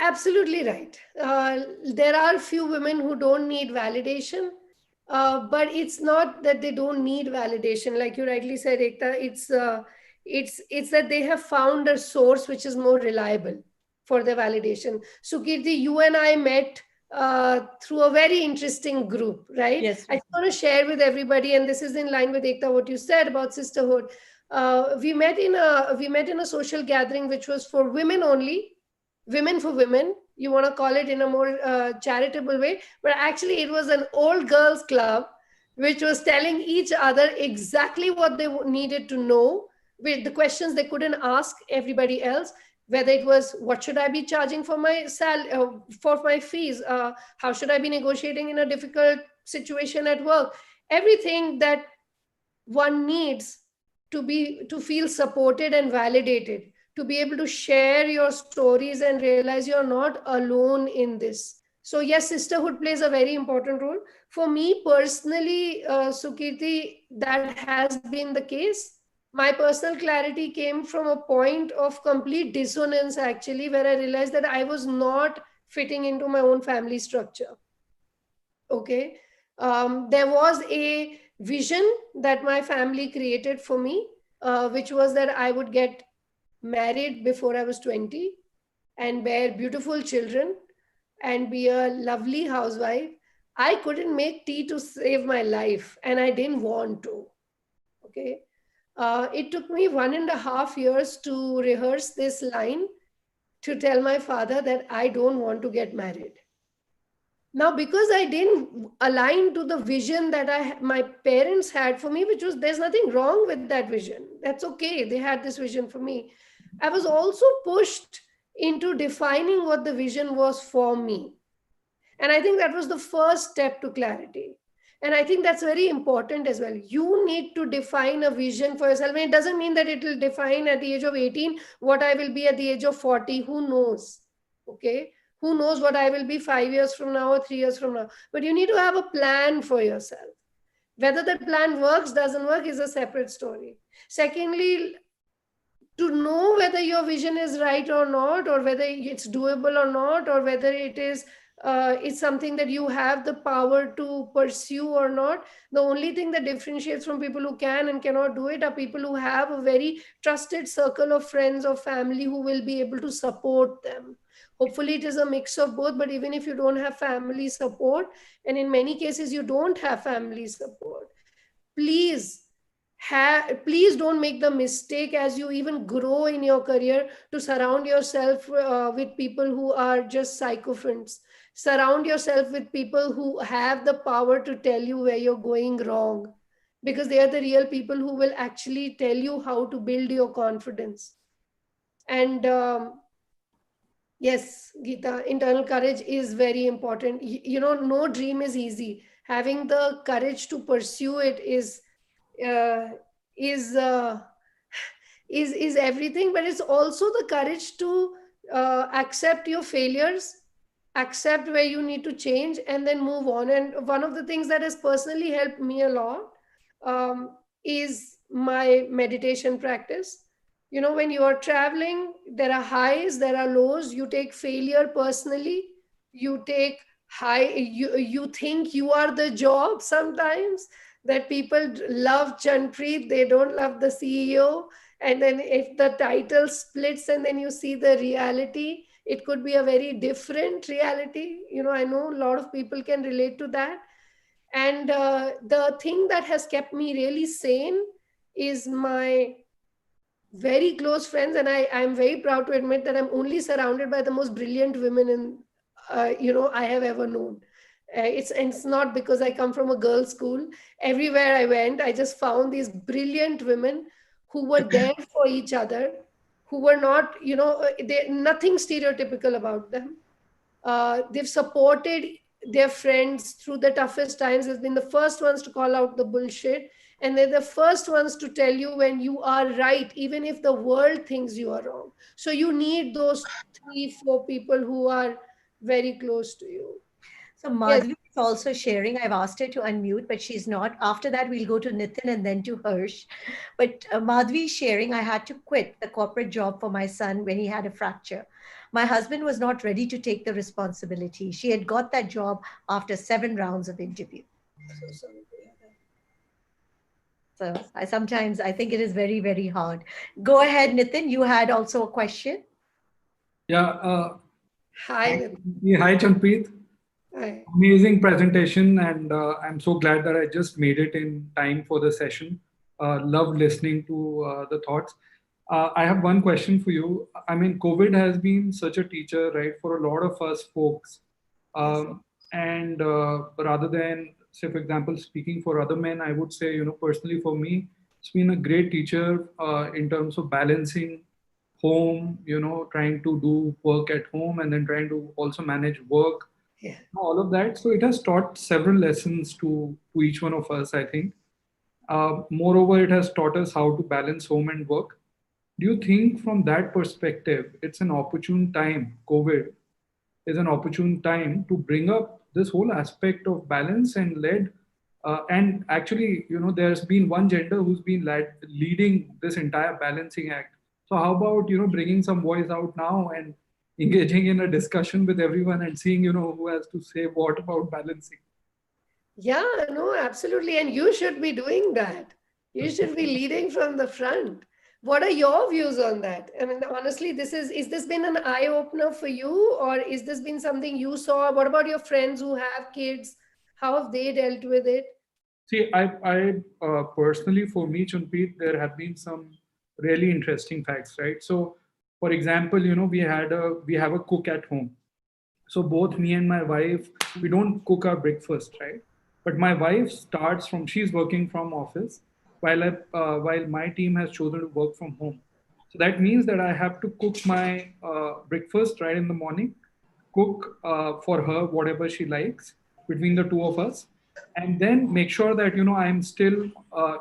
absolutely right. There are few women who don't need validation, but it's not that they don't need validation. Like you rightly said, Ekta, it's that they have found a source which is more reliable for the validation. Sukirti, you and I met through a very interesting group, right? Yes. I just want to share with everybody, and this is in line with Ekta, what you said about sisterhood. We met in a social gathering which was for women only, women for women. You want to call it in a more charitable way, but actually it was an old girls club which was telling each other exactly what they needed to know, with the questions they couldn't ask everybody else. Whether it was, what should I be charging for my for my fees? How should I be negotiating in a difficult situation at work? Everything that one needs to feel supported and validated, to be able to share your stories and realize you're not alone in this. So yes, sisterhood plays a very important role. For me personally, Sukirti, that has been the case. My personal clarity came from a point of complete dissonance, actually, where I realized that I was not fitting into my own family structure. Okay. There was a vision that my family created for me, which was that I would get married before I was 20 and bear beautiful children and be a lovely housewife. I couldn't make tea to save my life, and I didn't want to. Okay. It took me 1.5 years to rehearse this line, to tell my father that I don't want to get married. Now, because I didn't align to the vision that my parents had for me, which was, there's nothing wrong with that vision. That's okay. They had this vision for me. I was also pushed into defining what the vision was for me. And I think that was the first step to clarity. And I think that's very important as well. You need to define a vision for yourself. And it doesn't mean that it will define at the age of 18 what I will be at the age of 40. Who knows? Okay. Who knows what I will be 5 years from now or 3 years from now? But you need to have a plan for yourself. Whether that plan works, doesn't work is a separate story. Secondly, to know whether your vision is right or not, or whether it's doable or not, or whether it's something that you have the power to pursue or not. The only thing that differentiates from people who can and cannot do it are people who have a very trusted circle of friends or family who will be able to support them. Hopefully it is a mix of both, but even if you don't have family support, and in many cases you don't have family support, please don't make the mistake as you even grow in your career to surround yourself with people who are just sycophants. Surround yourself with people who have the power to tell you where you're going wrong, because they are the real people who will actually tell you how to build your confidence. And yes, Geeta, internal courage is very important. No dream is easy. Having the courage to pursue it is everything, but it's also the courage to accept your failures, accept where you need to change, and then move on. And one of the things that has personally helped me a lot is my meditation practice. When you are traveling, there are highs, there are lows. You take failure personally. You take high, you think you are the job sometimes. that people love Chanpreet, they don't love the CEO. And then if the title splits and then you see the reality, it could be a very different reality. I know a lot of people can relate to that. And the thing that has kept me really sane is my very close friends. And I'm very proud to admit that I'm only surrounded by the most brilliant women I have ever known. It's not because I come from a girls' school. Everywhere I went, I just found these brilliant women who were there for each other, who were not, nothing stereotypical about them. They've supported their friends through the toughest times. They've been the first ones to call out the bullshit. And they're the first ones to tell you when you are right, even if the world thinks you are wrong. So you need those 3, 4 people who are very close to you. So Yes. Madhvi is also sharing. I've asked her to unmute, but she's not. After that, we'll go to Nitin and then to Harsh. But Madhvi is sharing, I had to quit the corporate job for my son when he had a fracture. My husband was not ready to take the responsibility. She had got that job after 7 rounds of interview. So sorry to hear that. So I think it is very, very hard. Go ahead, Nitin. You had also a question. Yeah. Hi, Nitin. Yeah, hi, Chanpreet. Hi. Amazing presentation, and I'm so glad that I just made it in time for the session. Love listening to the thoughts. I have one question for you. I mean, COVID has been such a teacher, right, for a lot of us folks. And rather than, say, for example, speaking for other men, I would say, personally for me, it's been a great teacher in terms of balancing home, trying to do work at home and then trying to also manage work, Yeah. all of that. So it has taught several lessons to each one of us, I think. Moreover, it has taught us how to balance home and work. Do you think from that perspective, it's an opportune time, COVID is an opportune time to bring up this whole aspect of balance and and actually, there's been one gender who's been leading this entire balancing act. So how about, bringing some voice out now and engaging in a discussion with everyone and seeing, who has to say what about balancing? Yeah, no, absolutely. And you should be doing that. You should be leading from the front. What are your views on that? I mean, honestly, is this been an eye opener for you, or is this been something you saw? What about your friends who have kids? How have they dealt with it? See, I personally, for me, Chanpreet, there have been some really interesting facts, right? So, for example, we have a cook at home. So both me and my wife, we don't cook our breakfast, right? But my wife starts from, she's working from office, while my team has chosen to work from home. So that means that I have to cook my breakfast right in the morning, cook for her whatever she likes between the two of us, and then make sure that I'm still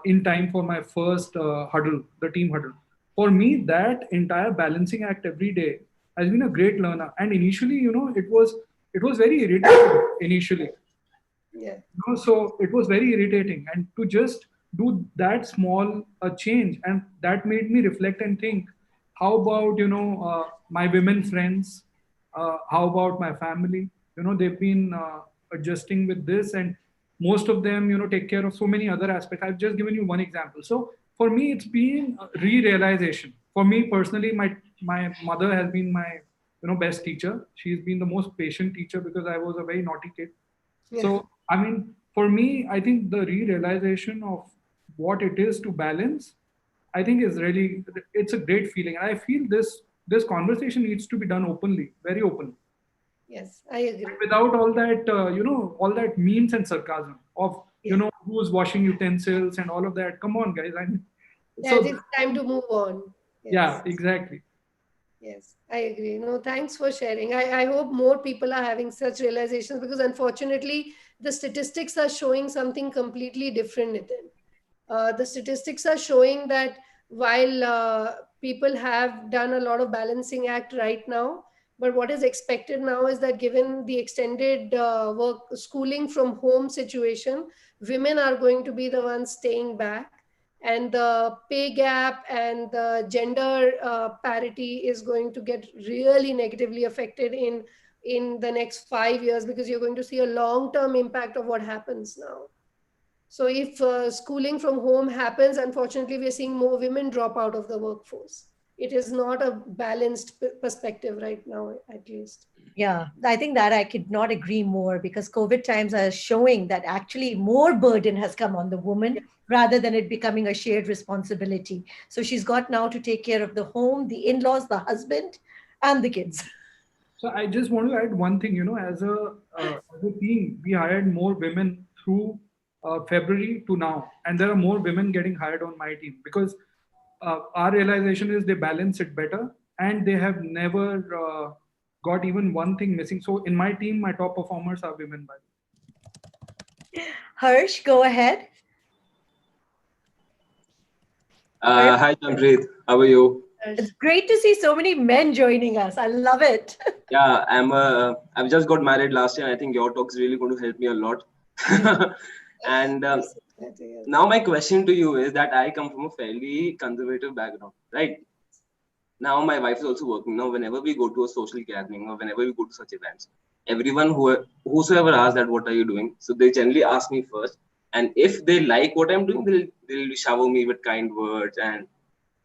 in time for my first huddle, the team huddle. For me, that entire balancing act every day has been a great learner. And initially, it was very irritating initially. Yeah. So it was very irritating, and to just do that small change, and that made me reflect and think, how about my women friends, how about my family? They've been adjusting with this, and most of them take care of so many other aspects. I've just given you one example. So for me, it's been a re-realization. For me personally, my mother has been my best teacher. She's been the most patient teacher because I was a very naughty kid. Yeah. So, I mean, for me, I think the realization of what it is to balance, I think is really, it's a great feeling. And I feel this conversation needs to be done openly, very openly, Yes, I agree. without all that, all that memes and sarcasm of, who's washing utensils and all of that. Come on, guys. Yeah, it's time to move on. Yes. Yeah, exactly. Yes, I agree. No, thanks for sharing. I hope more people are having such realizations, because unfortunately, the statistics are showing something completely different, Nitin. The statistics are showing that while people have done a lot of balancing act right now, but what is expected now is that given the extended work schooling from home situation, women are going to be the ones staying back, and the pay gap and the gender parity is going to get really negatively affected in the next 5 years, because you're going to see a long term impact of what happens now. So if schooling from home happens, unfortunately, we're seeing more women drop out of the workforce. It is not a balanced perspective right now, at least. Yeah, I think that I could not agree more, because COVID times are showing that actually more burden has come on the woman rather than it becoming a shared responsibility. So she's got now to take care of the home, the in-laws, the husband, and the kids. So I just want to add one thing, as a team, we hired more women through February to now, and there are more women getting hired on my team because our realization is they balance it better, and they have never got even one thing missing. So in my team, my top performers are women, by the way. Harsh, go ahead. Hi, Jampreet. How are you? It's great to see so many men joining us. I love it. Yeah, I've just got married last year. I think your talk is really going to help me a lot. And now my question to you is that I come from a fairly conservative background, right? Now my wife is also working. Now, whenever we go to a social gathering or whenever we go to such events, everyone whosoever asks that what are you doing, so they generally ask me first. And if they like what I'm doing, they'll shower me with kind words and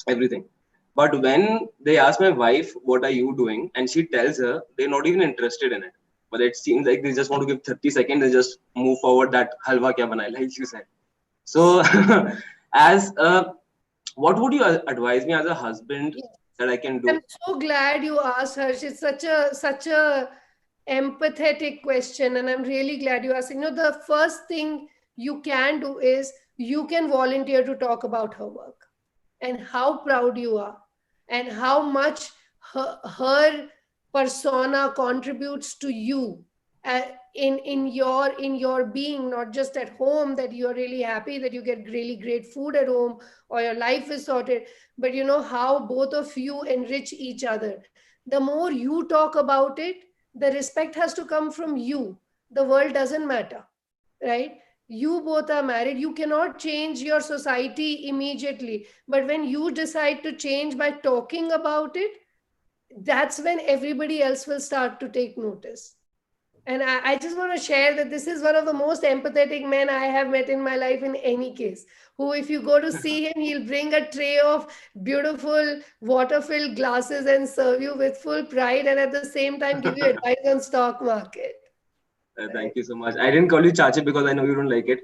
everything. But when they ask my wife, what are you doing? And she tells her, they're not even interested in it. But it seems like they just want to give 30 seconds and just move forward that halwa kya banai, like you said. So what would you advise me as a husband that I can do? I'm so glad you asked her. It's such a empathetic question, and I'm really glad you asked. The first thing you can do is you can volunteer to talk about her work and how proud you are and how much her persona contributes to you in your being, not just at home, that you're really happy that you get really great food at home or your life is sorted, but how both of you enrich each other. The more you talk about it, the respect has to come from you. The world doesn't matter, right? You both are married. You cannot change your society immediately, but when you decide to change by talking about it, that's when everybody else will start to take notice. And I just want to share that this is one of the most empathetic men I have met in my life, in any case, who, if you go to see him, he'll bring a tray of beautiful water-filled glasses and serve you with full pride, and at the same time give you advice on stock market. Thank you so much. I didn't call you Chachi because I know you don't like it.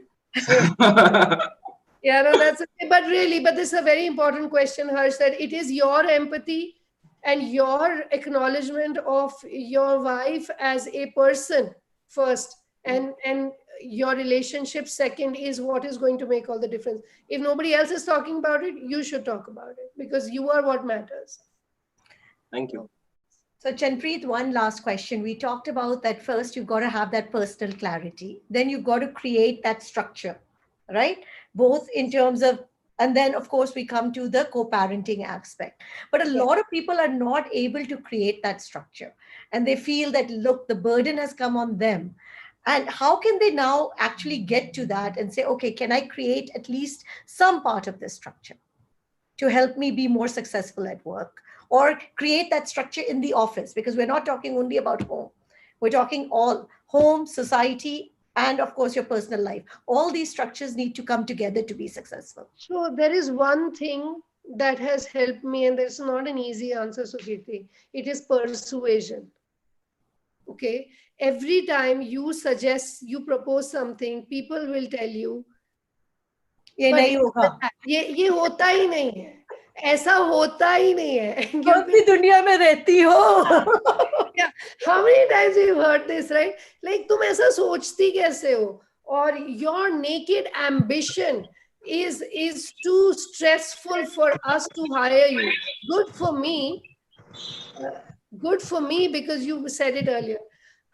Yeah, no, that's okay. But this is a very important question, Harsh, that it is your empathy and your acknowledgement of your wife as a person first, and your relationship second, is what is going to make all the difference. If nobody else is talking about it, you should talk about it, because you are what matters. Thank you. So Chanpreet, one last question. We talked about that first, you've got to have that personal clarity. Then you've got to create that structure, right? Both in terms of, and then of course we come to the co-parenting aspect. But a lot of people are not able to create that structure, and they feel that, look, the burden has come on them. And how can they now actually get to that and say, okay, can I create at least some part of this structure to help me be more successful at work, or create that structure in the office? Because we're not talking only about home. We're talking all home, society, and of course your personal life. All these structures need to come together to be successful. So there is one thing that has helped me, and there's not an easy answer, Sukriti. It is persuasion. Okay. Every time you propose something, people will tell you, ये नहीं होगा, ये होता ही नहीं है, ऐसा होता ही नहीं है. कौन सी दुनिया में रहती हो? Yeah. How many times we've heard this, right? Like, तुम ऐसा सोचती कैसे हो? Or your naked ambition is too stressful for us to hire you. Good for me. Good for me, because you said it earlier.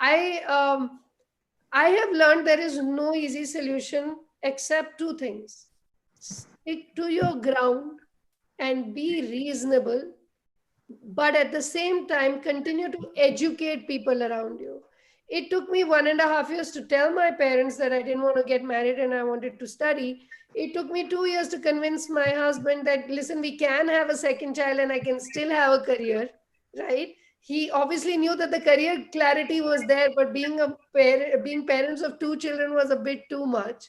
I have learned there is no easy solution except two things. Stick to your ground and be reasonable, but at the same time continue to educate people around you. It took me 1.5 years to tell my parents that I didn't want to get married and I wanted to study. It took me 2 years to convince my husband that, listen, we can have a second child and I can still have a career, right? He obviously knew that the career clarity was there, but being parents of 2 children was a bit too much.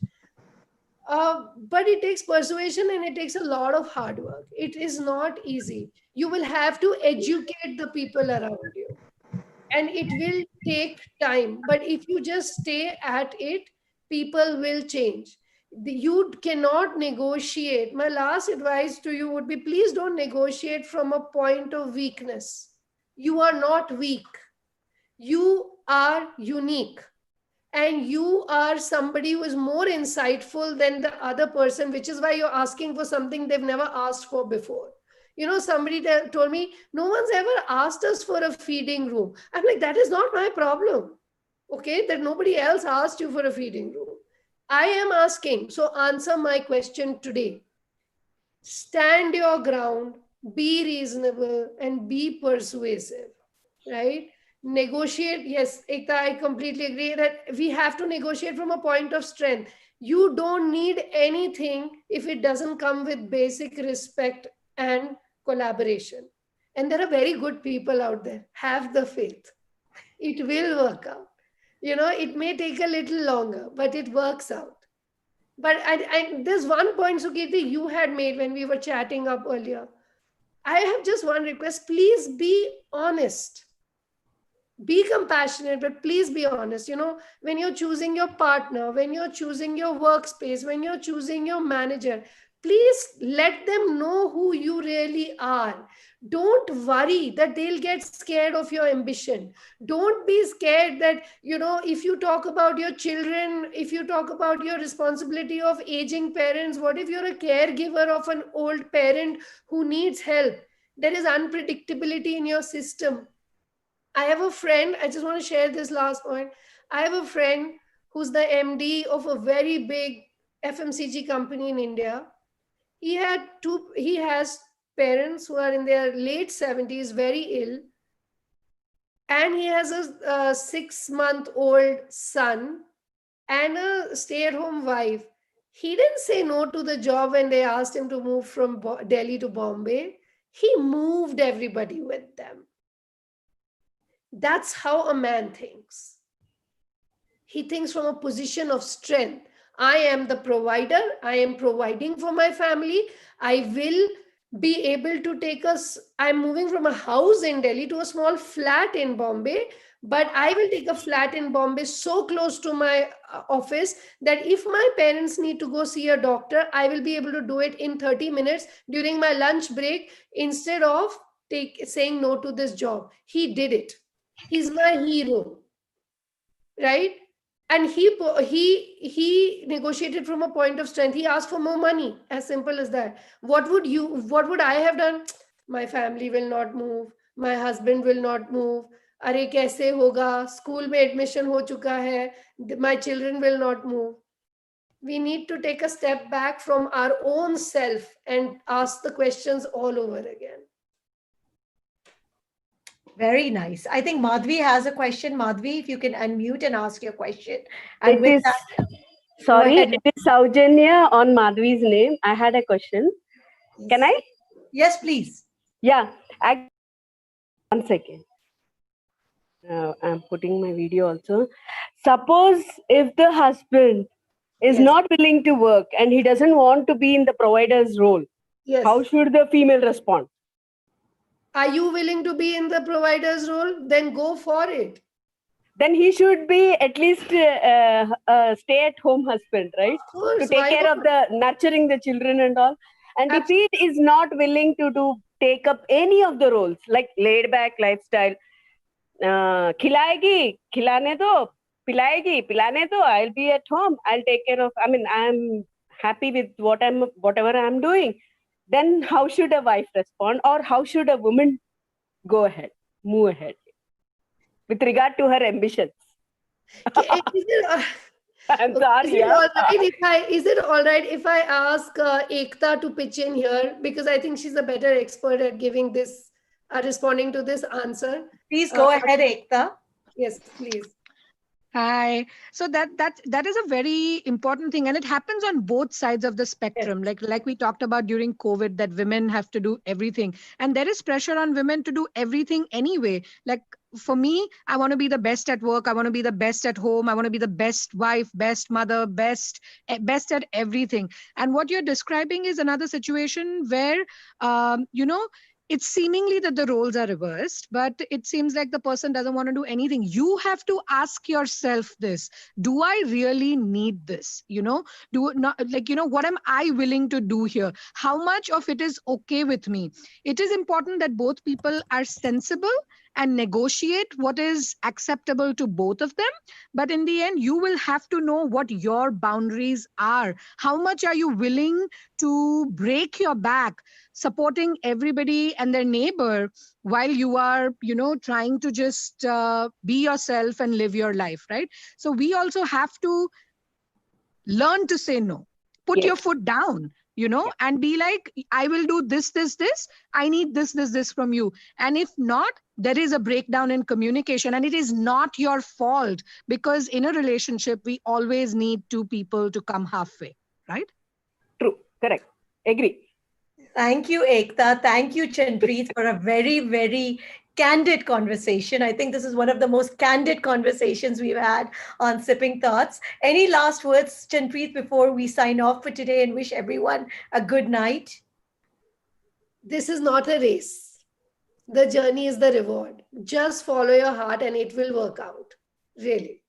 But it takes persuasion and it takes a lot of hard work. It is not easy. You will have to educate the people around you, and it will take time. But if you just stay at it, people will change. You cannot negotiate. My last advice to you would be, please don't negotiate from a point of weakness. You are not weak. You are unique. And you are somebody who is more insightful than the other person, which is why you're asking for something they've never asked for before. You know, somebody told me, no one's ever asked us for a feeding room. I'm like, that is not my problem. Okay, that nobody else asked you for a feeding room. I am asking. So answer my question today. Stand your ground, be reasonable, and be persuasive, right? Negotiate. Yes, Ekta, I completely agree that we have to negotiate from a point of strength. You don't need anything if it doesn't come with basic respect and collaboration. And there are very good people out there. Have the faith. It will work out. You know, it may take a little longer, but it works out. But there's one point, Sukirti, you had made when we were chatting up earlier. I have just one request. Please be honest. Be compassionate, but please be honest. You know, when you're choosing your partner, when you're choosing your workspace, when you're choosing your manager, please let them know who you really are. Don't worry that they'll get scared of your ambition. Don't be scared that, you know, if you talk about your children, if you talk about your responsibility of aging parents, what if you're a caregiver of an old parent who needs help? There is unpredictability in your system. I have a friend, I just want to share this last point. I have a friend who's the MD of a very big FMCG company in India. He has parents who are in their late 70s, very ill. And he has a 6-month-old son and a stay-at-home wife. He didn't say no to the job when they asked him to move from Delhi to Bombay. He moved everybody with them. That's how a man thinks. He thinks from a position of strength. I am the provider. I am providing for my family. I will be able to take us. I'm moving from a house in Delhi to a small flat in Bombay, but I will take a flat in Bombay so close to my office that if my parents need to go see a doctor, I will be able to do it in 30 minutes during my lunch break instead of saying no to this job. He did it. He's my hero, right? And he negotiated from a point of strength. He asked for more money, as simple as that. What would I have done? My family will not move. My husband will not move. अरे कैसे होगा? School में admission हो चुका है. My children will not move. We need to take a step back from our own self and ask the questions all over again. Very nice. I think Madhvi has a question. Madhvi, if you can unmute and ask your question. And with that, sorry, it is Saujanya on Madhvi's name. I had a question. Yes. Can I? Yes, please. Yeah. One second. I'm putting my video also. Suppose if the husband is not willing to work and he doesn't want to be in the provider's role, how should the female respond? Are you willing to be in the provider's role? Then go for it. Then he should be at least a stay-at-home husband, right? Of course, to take care of the nurturing the children and all. And if he is not willing to take up any of the roles, like laid-back lifestyle, खिलाएगी, खिलाने दो, पिलाएगी, पिलाने दो, I'll be at home, I'll take care of, I mean, I'm happy with whatever I'm doing. Then how should a wife respond, or how should a woman go ahead, move ahead with regard to her ambitions? I'm sorry. Is it all right if I ask Ekta to pitch in here? Because I think she's a better expert at giving this, responding to this answer. Please go ahead, Ekta. Yes, please. Hi. So that is a very important thing, and it happens on both sides of the spectrum. Like we talked about during COVID, that women have to do everything, and there is pressure on women to do everything anyway. Like for me, I want to be the best at work. I want to be the best at home. I want to be the best wife, best mother, best at everything. And what you're describing is another situation where, you know, it's seemingly that the roles are reversed, but it seems like the person doesn't want to do anything. You have to ask yourself this: do I really need this? You know, do not, like, you know, what am I willing to do here? How much of it is okay with me? It is important that both people are sensible and negotiate what is acceptable to both of them. But in the end, you will have to know what your boundaries are. How much are you willing to break your back supporting everybody and their neighbor while you are, you know, trying to just be yourself and live your life, right? So we also have to learn to say no. Put your foot down, you know, and be like, I will do this. I need this from you. And if not, there is a breakdown in communication, and it is not your fault, because in a relationship, we always need two people to come halfway, right? True. Correct. Agree. Thank you, Ekta. Thank you, Chanpreet, for a very, very candid conversation. I think this is one of the most candid conversations we've had on Sipping Thoughts. Any last words, Chanpreet, before we sign off for today and wish everyone a good night? This is not a race. The journey is the reward. Just follow your heart and it will work out. Really.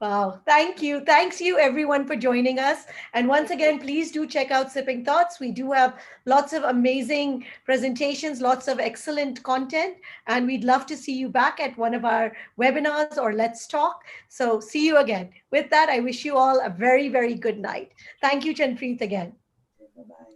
Wow. Thank you. Thanks you everyone for joining us. And once again, please do check out Sipping Thoughts. We do have lots of amazing presentations, lots of excellent content, and we'd love to see you back at one of our webinars or Let's Talk. So see you again. With that, I wish you all a very, very good night. Thank you, Chanpreet, again. Bye-bye.